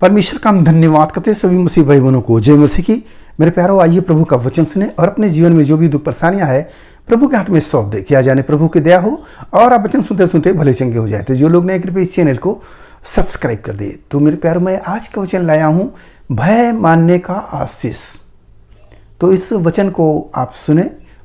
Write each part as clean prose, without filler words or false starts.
परमेश्वर का हम धन्यवाद करते हैं सभी मसीह भाई बहनों को। जय मसीह की। मेरे प्यारों, आइए प्रभु का वचन सुने और अपने जीवन में जो भी दुख परेशानियां है प्रभु के हाथ में सौंप दे। क्या जाने प्रभु की दया हो और आप वचन सुनते सुनते भले चंगे हो जाए। तो जो लोग नए कृपया इस चैनल को सब्सक्राइब कर दिए। तो मेरे प्यारों, मैं आज का वचन लाया हूँ भय मानने का आशीष। तो इस वचन को आप सुने,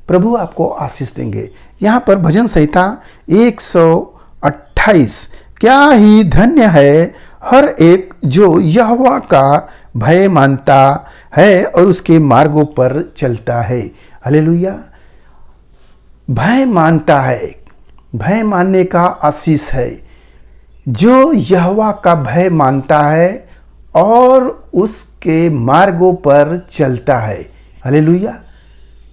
प्रभु आपको आशीष देंगे। यहाँ पर भजन संहिता 128, क्या ही धन्य है हर एक जो यहोवा का भय मानता है और उसके मार्गों पर चलता है। हालेलुया। भय मानता है, भय मानने का आशीष है। जो यहोवा का भय मानता है और उसके मार्गों पर चलता है। हालेलुया।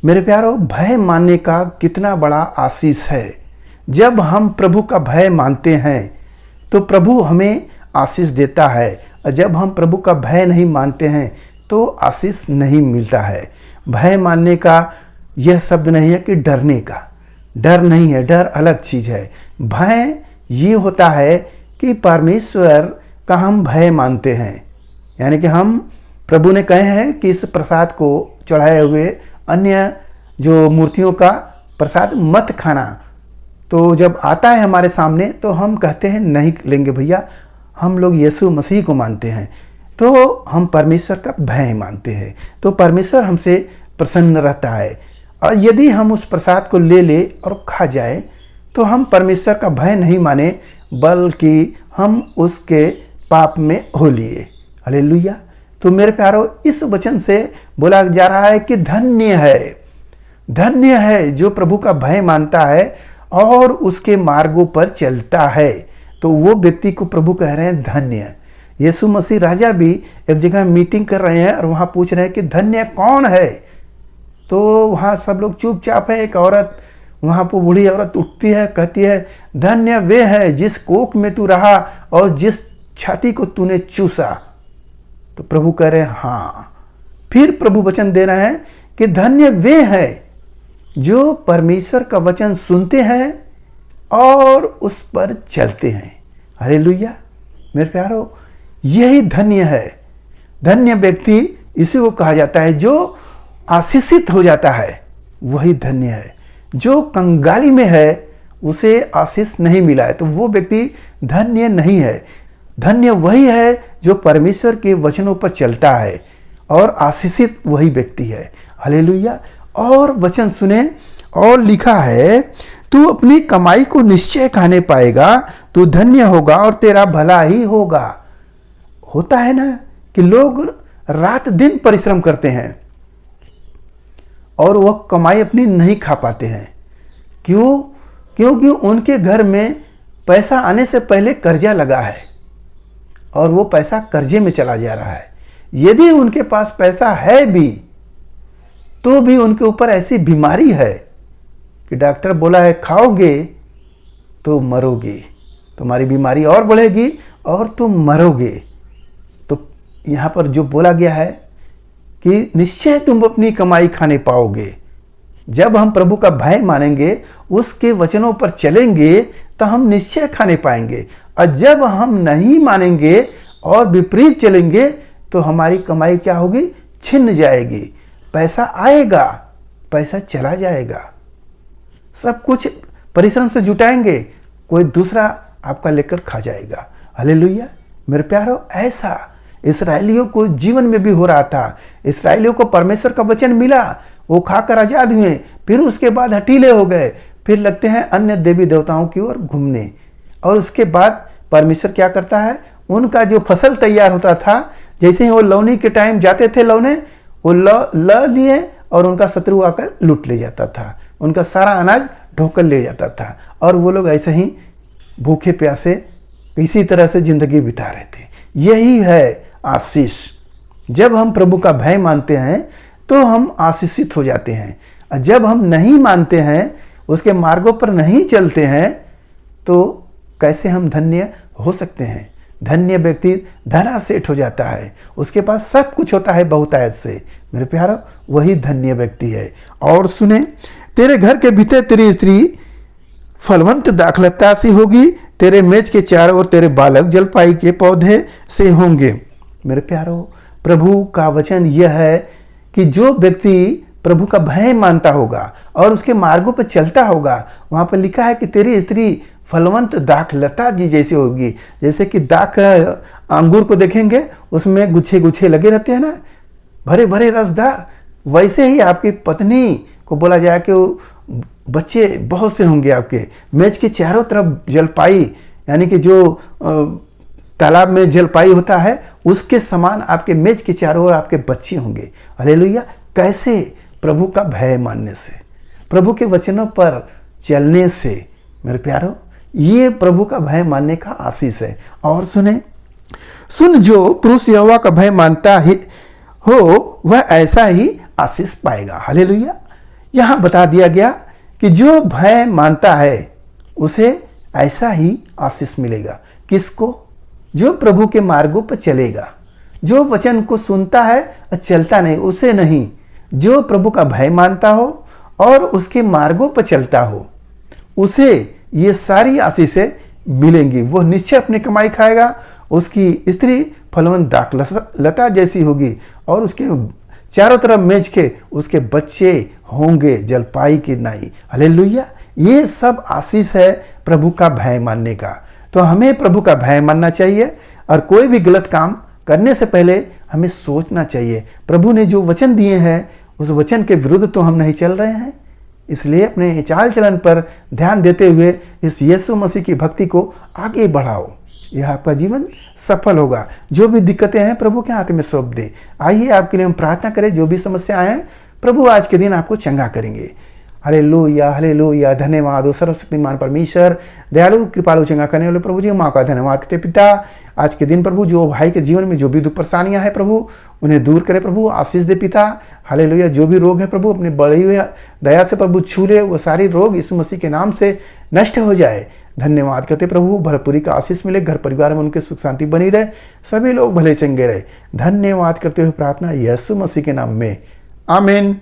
मेरे प्यारों, भय मानने का कितना बड़ा आशीष है। जब हम प्रभु का भय मानते हैं तो प्रभु हमें आशीष देता है, और जब हम प्रभु का भय नहीं मानते हैं तो आशीष नहीं मिलता है। भय मानने का यह शब्द नहीं है कि डरने का। डर नहीं है, डर अलग चीज़ है। भय ये होता है कि परमेश्वर का हम भय मानते हैं, यानी कि हम प्रभु ने कहे हैं कि इस प्रसाद को चढ़ाए हुए अन्य जो मूर्तियों का प्रसाद मत खाना। तो जब आता है हमारे सामने तो हम कहते हैं नहीं लेंगे भैया, हम लोग यीशु मसीह को मानते हैं, तो हम परमेश्वर का भय मानते हैं। तो परमेश्वर हमसे प्रसन्न रहता है, और यदि हम उस प्रसाद को ले ले और खा जाए तो हम परमेश्वर का भय नहीं माने, बल्कि हम उसके पाप में हो लिए। हालेलुया। तो मेरे प्यारों, इस वचन से बोला जा रहा है कि धन्य है, धन्य है जो प्रभु का भय मानता है और उसके मार्गों पर चलता है। तो वो व्यक्ति को प्रभु कह रहे हैं धन्य। यीशु मसीह राजा भी एक जगह मीटिंग कर रहे हैं और वहाँ पूछ रहे हैं कि धन्य कौन है। तो वहाँ सब लोग चुपचाप है। एक औरत वहाँ पर, बूढ़ी औरत उठती है, कहती है धन्य वे है जिस कोख में तू रहा और जिस छाती को तूने चूसा। तो प्रभु कह रहे हैं हाँ। फिर प्रभु वचन दे रहे हैं कि धन्य वे है जो परमेश्वर का वचन सुनते हैं और उस पर चलते हैं। हालेलुया। मेरे प्यारों, यही धन्य है। धन्य व्यक्ति इसी को कहा जाता है जो आशीषित हो जाता है, वही धन्य है। जो कंगाली में है उसे आशीष नहीं मिला है तो वो व्यक्ति धन्य नहीं है। धन्य वही है जो परमेश्वर के वचनों पर चलता है, और आशीषित वही व्यक्ति है। हालेलुया। और वचन सुने, और लिखा है तू अपनी कमाई को निश्चय खाने पाएगा, तू धन्य होगा और तेरा भला ही होगा। होता है ना कि लोग रात दिन परिश्रम करते हैं और वह कमाई अपनी नहीं खा पाते हैं। क्यों? क्योंकि उनके घर में पैसा आने से पहले कर्जा लगा है और वो पैसा कर्जे में चला जा रहा है। यदि उनके पास पैसा है भी तो भी उनके ऊपर ऐसी बीमारी है कि डॉक्टर बोला है खाओगे तो मरोगे, तुम्हारी बीमारी और बढ़ेगी और तुम मरोगे। तो यहाँ पर जो बोला गया है कि निश्चय तुम अपनी कमाई खाने पाओगे। जब हम प्रभु का भय मानेंगे, उसके वचनों पर चलेंगे, तो हम निश्चय खाने पाएंगे। और जब हम नहीं मानेंगे और विपरीत चलेंगे तो हमारी कमाई क्या होगी? छिन जाएगी। पैसा आएगा, पैसा चला जाएगा। सब कुछ परिश्रम से जुटाएंगे, कोई दूसरा आपका लेकर खा जाएगा। हालेलुया। मेरे प्यारों, ऐसा इस्राएलियों को जीवन में भी हो रहा था। इस्राएलियों को परमेश्वर का वचन मिला, वो खाकर आजाद हुए, फिर उसके बाद हठीले हो गए, फिर लगते हैं अन्य देवी देवताओं की ओर घूमने। और उसके बाद परमेश्वर क्या करता है? उनका जो फसल तैयार होता था, जैसे ही वो लौनी के टाइम जाते थे लौने, वो ल लिए और उनका शत्रु आकर लूट ले जाता था। उनका सारा अनाज ढोकर ले जाता था और वो लोग ऐसे ही भूखे प्यासे किसी तरह से जिंदगी बिता रहे थे। यही है आशीष। जब हम प्रभु का भय मानते हैं तो हम आशीषित हो जाते हैं, और जब हम नहीं मानते हैं, उसके मार्गों पर नहीं चलते हैं, तो कैसे हम धन्य हो सकते हैं? धन्य व्यक्ति धनासेठ हो जाता है, उसके पास सब कुछ होता है बहुतायत से। मेरे प्यारों, वही धन्य व्यक्ति है। और सुने, तेरे घर के भीतर तेरी स्त्री फलवंत दाखलता सी होगी, तेरे मेज के चारों ओर तेरे बालक जलपाई के पौधे से होंगे। मेरे प्यारो, प्रभु का वचन यह है कि जो व्यक्ति प्रभु का भय मानता होगा और उसके मार्गों पर चलता होगा, वहाँ पर लिखा है कि तेरी स्त्री फलवंत दाख लता जी जैसी होगी। जैसे कि दाख अंगूर को देखेंगे, उसमें गुच्छे गुच्छे लगे रहते हैं ना, भरे भरे रसदार, वैसे ही आपकी पत्नी को बोला जाए कि बच्चे बहुत से होंगे आपके। मेज के चारों तरफ जलपाई, यानी कि जो तालाब में जलपाई होता है उसके समान आपके मेज के चारों ओर आपके बच्चे होंगे। हालेलुया। कैसे? प्रभु का भय मानने से, प्रभु के वचनों पर चलने से। मेरे प्यारो, ये प्रभु का भय मानने का आशीष है। और सुन जो पुरुष यहोवा का भय मानता ही हो वह ऐसा ही आशीष पाएगा। हालेलुया। यहाँ बता दिया गया कि जो भय मानता है उसे ऐसा ही आशीष मिलेगा। किसको? जो प्रभु के मार्गों पर चलेगा, जो वचन को सुनता है और चलता नहीं, उसे नहीं। जो प्रभु का भय मानता हो और उसके मार्गों पर चलता हो, उसे ये सारी आशीषें मिलेंगी। वो निश्चय अपनी कमाई खाएगा, उसकी स्त्री फलवंत दाख लता जैसी होगी और उसके चारों तरफ मेज के उसके बच्चे होंगे जलपाई की नाई। हालेलुया। ये सब आशीष है प्रभु का भय मानने का। तो हमें प्रभु का भय मानना चाहिए और कोई भी गलत काम करने से पहले हमें सोचना चाहिए, प्रभु ने जो वचन दिए हैं उस वचन के विरुद्ध तो हम नहीं चल रहे हैं। इसलिए अपने चाल चलन पर ध्यान देते हुए इस यीशु मसीह की भक्ति को आगे बढ़ाओ, यह आपका जीवन सफल होगा। जो भी दिक्कतें हैं प्रभु के हाथ में सौंप दे। आइए आपके लिए हम प्रार्थना करें। जो भी समस्याएं हैं प्रभु आज के दिन आपको चंगा करेंगे। Hallelujah, hallelujah. धन्यवाद हो सर्वशक्तिमान परमेश्वर, दयालु कृपालु चंगा करने वाले प्रभु जी, माँ का धन्यवाद करते पिता। आज के दिन प्रभु जो भाई के जीवन में जो भी दुख परेशानियां हैं प्रभु उन्हें दूर करे प्रभु, आशीष दे पिता। हालेलुया। जो भी रोग है प्रभु अपने बड़ी हुई दया से प्रभु छू ले, वो सारी रोग यीशु मसीह के नाम से नष्ट हो जाए। धन्यवाद करते प्रभु, भरपूरी का आशीष मिले, घर परिवार में उनके सुख शांति बनी रहे, सभी लोग भले चंगे रहे। धन्यवाद करते हुए प्रार्थना यीशु मसीह के नाम में, आमीन।